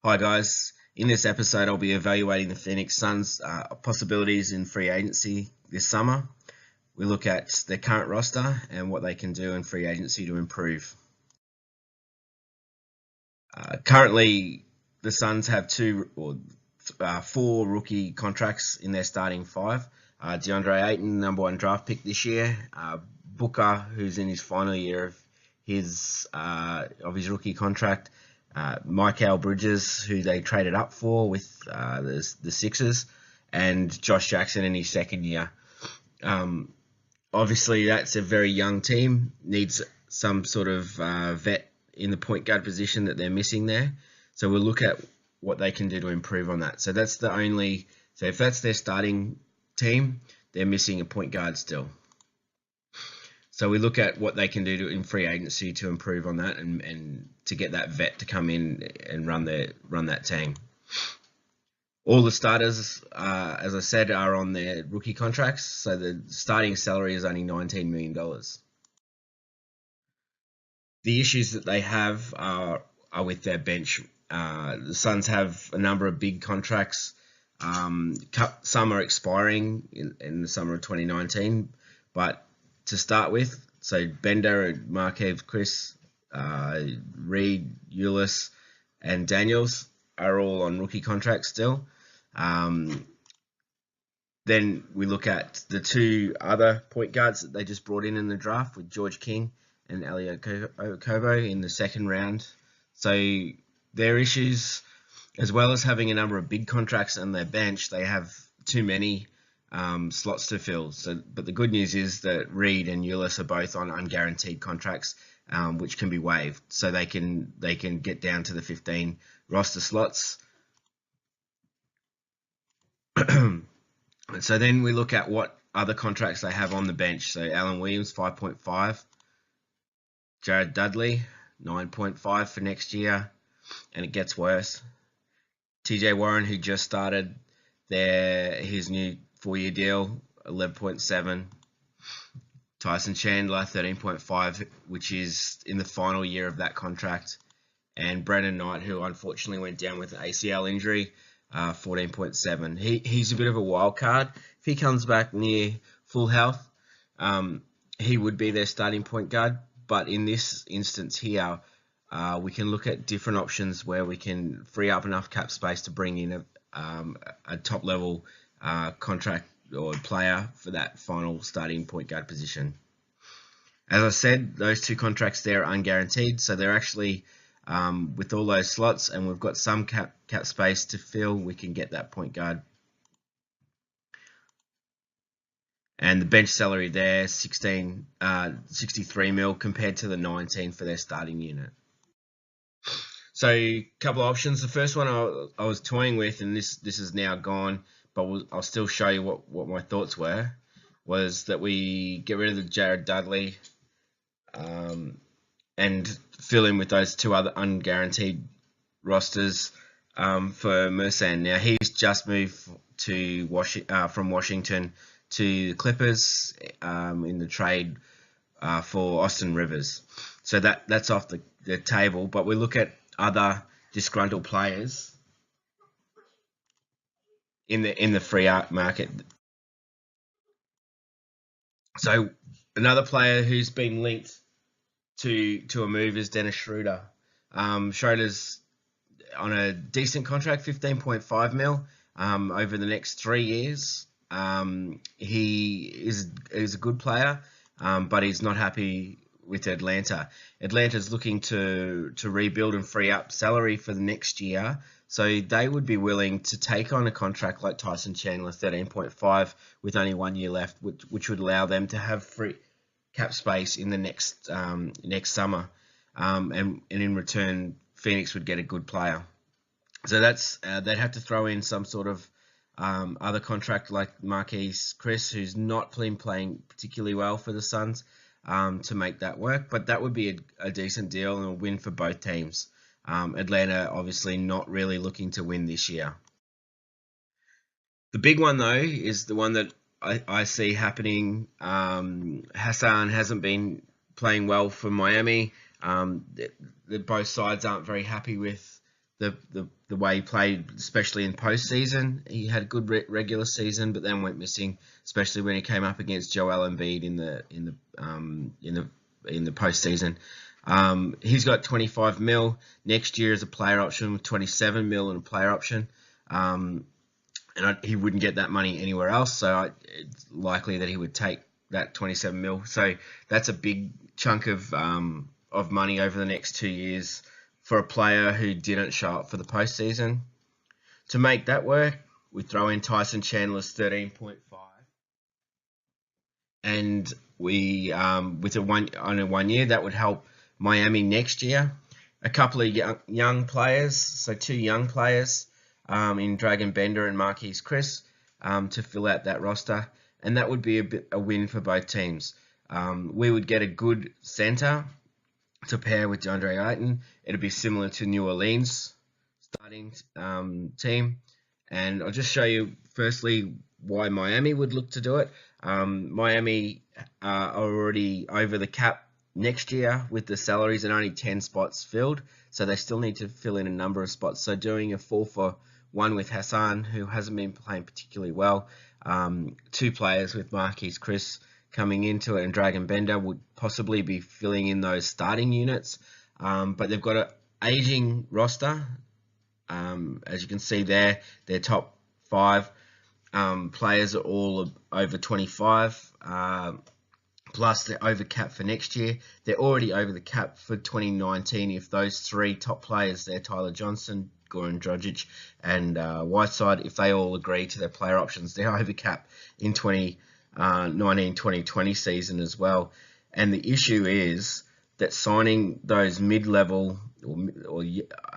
Hi guys, in this episode I'll be evaluating the Phoenix Suns' possibilities in free agency this summer. We look at their current roster and what they can do in free agency to improve. Currently, the Suns have four rookie contracts in their starting five. DeAndre Ayton, number one draft pick this year. Booker, who's in his final year of his rookie contract. Michael Bridges, who they traded up for with the Sixers, and Josh Jackson in his second year. Obviously, that's a very young team, needs some sort of vet in the point guard position that they're missing there. So we'll look at what they can do to improve on that. So if that's their starting team, they're missing a point guard still. So we look at what they can do in free agency to improve on that and to get that vet to come in and run that team. All the starters, as I said, are on their rookie contracts, so the starting salary is only $19 million. The issues that they have are with their bench. The Suns have a number of big contracts. Some are expiring in the summer of 2019, but to start with, so Bender, Markieff, Chris, Reed, Ulis, and Daniels are all on rookie contracts still. Then we look at the two other point guards that they just brought in the draft with George King and Elliot Okobo in the second round. So their issues, as well as having a number of big contracts on their bench, they have too many slots to fill. But the good news is that Reed and Ulis are both on unguaranteed contracts, which can be waived, so they can get down to the 15 roster slots. So then we look at what other contracts they have on the bench. So Alan Williams, 5.5. Jared Dudley, 9.5 for next year, and it gets worse. TJ Warren, who just started his new 4-year deal, 11.7. Tyson Chandler, 13.5, which is in the final year of that contract. And Brandon Knight, who unfortunately went down with an ACL injury, 14.7. He's a bit of a wild card. If he comes back near full health, he would be their starting point guard. But in this instance here, we can look at different options where we can free up enough cap space to bring in a top level contract or player for that final starting point guard position. As I said, those two contracts there are unguaranteed, so they're actually with all those slots, and we've got some cap space to fill, we can get that point guard. And the bench salary there, 63 mil compared to the 19 for their starting unit. So a couple of options. The first one I was toying with, and this is now gone, but I'll still show you what my thoughts were, was that we get rid of the Jared Dudley and fill in with those two other unguaranteed rosters for Mersan. Now, he's just moved from Washington to the Clippers in the trade for Austin Rivers. So that's off the table, but we look at other disgruntled players in the free market. So another player who's been linked to a move is Dennis Schroeder. Schroeder's on a decent contract, 15.5 mil over the next 3 years. He is a good player, but he's not happy with Atlanta. Atlanta's looking to rebuild and free up salary for the next year, so they would be willing to take on a contract like Tyson Chandler, 13.5, with only 1 year left, which would allow them to have free cap space in the next summer, and in return, Phoenix would get a good player. So that's they'd have to throw in some sort of other contract like Marquise Chris, who's not been playing particularly well for the Suns, to make that work. But that would be a decent deal and a win for both teams. Atlanta obviously not really looking to win this year. The big one though is the one that I see happening. Hassan hasn't been playing well for Miami. Both sides aren't very happy with the way he played, especially in postseason. He had a good regular season, but then went missing, especially when he came up against Joel Embiid in the postseason. He's got 25 mil next year as a player option, with 27 mil and a player option. He wouldn't get that money anywhere else, so it's likely that he would take that 27 mil. So that's a big chunk of money over the next 2 years for a player who didn't show up for the postseason. To make that work, we throw in Tyson Chandler's 13.5, and we with a 1 year, that would help Miami next year. A couple of young players, so 2 young players in Dragon Bender and Marquise Chris to fill out that roster, and that would be a win for both teams. We would get a good center to pair with DeAndre Ayton. It'd be similar to New Orleans starting team, and I'll just show you firstly why Miami would look to do it. Miami are already over the cap next year with the salaries and only 10 spots filled, so they still need to fill in a number of spots. So doing a 4-for-1 with Hassan, who hasn't been playing particularly well, 2 players with Marquise Chris coming into it, and Dragon Bender would possibly be filling in those starting units. But they've got an aging roster. As you can see there, their top 5 players are all over 25. Plus they're over cap for next year. They're already over the cap for 2019 if those 3 top players there, Tyler Johnson, Goran Dragic, and Whiteside, if they all agree to their player options, they're over cap in 2019-2020 season as well. And the issue is that signing those mid-level or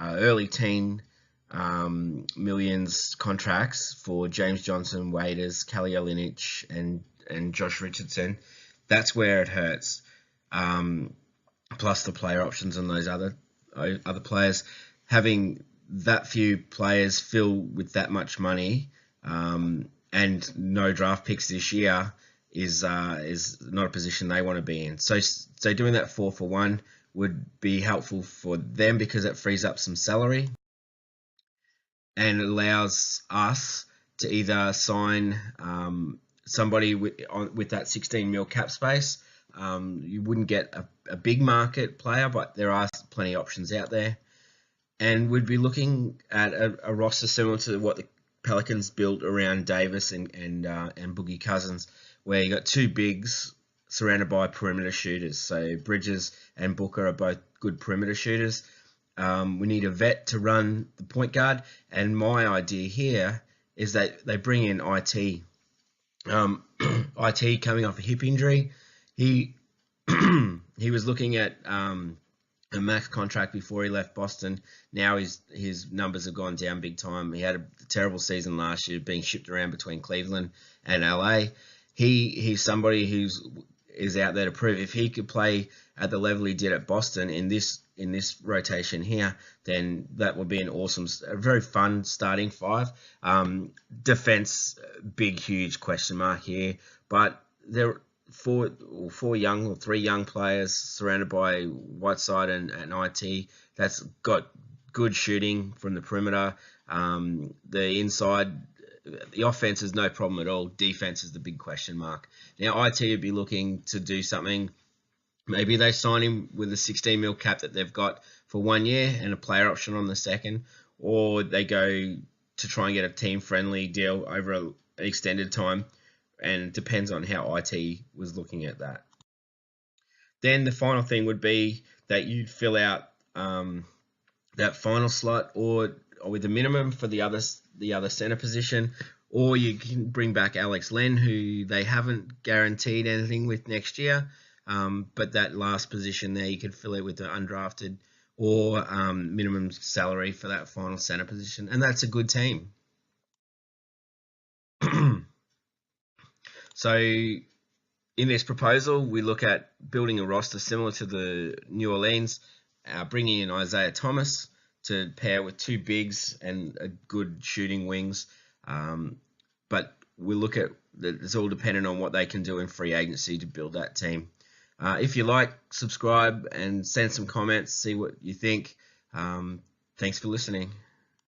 early teen millions contracts for James Johnson, Waiters, Kelly Olynyk, and Josh Richardson, that's where it hurts. Plus the player options on those other players, having that few players fill with that much money and no draft picks this year is not a position they want to be in. So doing that 4-for-1 would be helpful for them because it frees up some salary and allows us to either sign somebody with that 16 mil cap space. You wouldn't get a big market player, but there are plenty of options out there. And we'd be looking at a roster similar to what the Pelicans built around Davis and Boogie Cousins, where you got 2 bigs surrounded by perimeter shooters. So Bridges and Booker are both good perimeter shooters. We need a vet to run the point guard, and my idea here is that they bring in IT. IT coming off a hip injury. He was looking at a max contract before he left Boston. Now his numbers have gone down big time. He had a terrible season last year, being shipped around between Cleveland and LA. He's somebody is out there to prove. If he could play at the level he did at Boston in this rotation here, then that would be a very fun starting 5. Defense, big, huge question mark here, but there are 3 young players surrounded by Whiteside and IT that's got good shooting from the perimeter. The inside, the offense is no problem at all. Defense is the big question mark. Now IT would be looking to do something. Maybe they sign him with a 16 mil cap that they've got for 1 year and a player option on the second, or they go to try and get a team-friendly deal over an extended time, and it depends on how IT was looking at that. Then the final thing would be that you'd fill out that final slot or with a minimum for the other center position, or you can bring back Alex Len, who they haven't guaranteed anything with next year. But that last position there, you could fill it with an undrafted or minimum salary for that final center position, and that's a good team. So in this proposal, we look at building a roster similar to the New Orleans, bringing in Isaiah Thomas to pair with 2 bigs and a good shooting wings. But we look at it's all dependent on what they can do in free agency to build that team. If you like, subscribe and send some comments, see what you think. Thanks for listening.